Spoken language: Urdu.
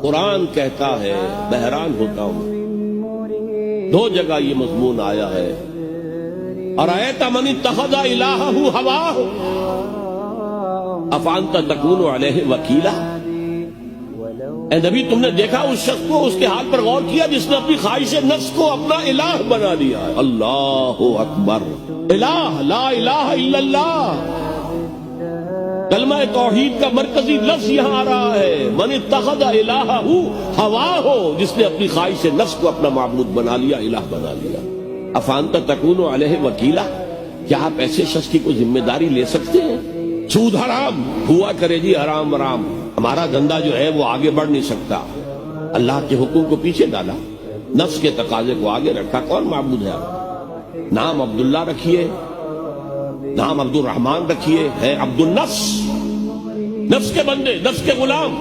قرآن کہتا ہے، میں حیران ہوتا ہوں، دو جگہ یہ مضمون آیا ہے، ارأیت من اتخذ الہہ ہواہ افانت تکون علیہ وکیلا۔ اے نبی، تم نے دیکھا اس شخص کو، اس کے حال پر غور کیا جس نے اپنی خواہش نفس کو اپنا الہ بنا لیا ہے؟ اللہ اکبر! الہ، لا الہ الا اللہ، کلمہ توحید کا مرکزی لفظ یہاں آ رہا ہے۔ من اتخذ الہہ ہواہ، جس نے اپنی خواہش نفس کو اپنا معبود بنا لیا، الہ بنا لیا۔ افانت تکون علیہ وکیلا، کیا آپ ایسے شخص کی کوئی ذمہ داری لے سکتے ہیں؟ سود حرام ہوا کرے جی، حرام حرام، ہمارا دھندا جو ہے وہ آگے بڑھ نہیں سکتا، اللہ کے حکم کو پیچھے ڈالا، نفس کے تقاضے کو آگے رکھا۔ کون معبود ہے آپ؟ نام عبداللہ رکھیے، نام عبد الرحمن رکھیے، ہے عبد النفس، نفس کے بندے، نفس کے غلام۔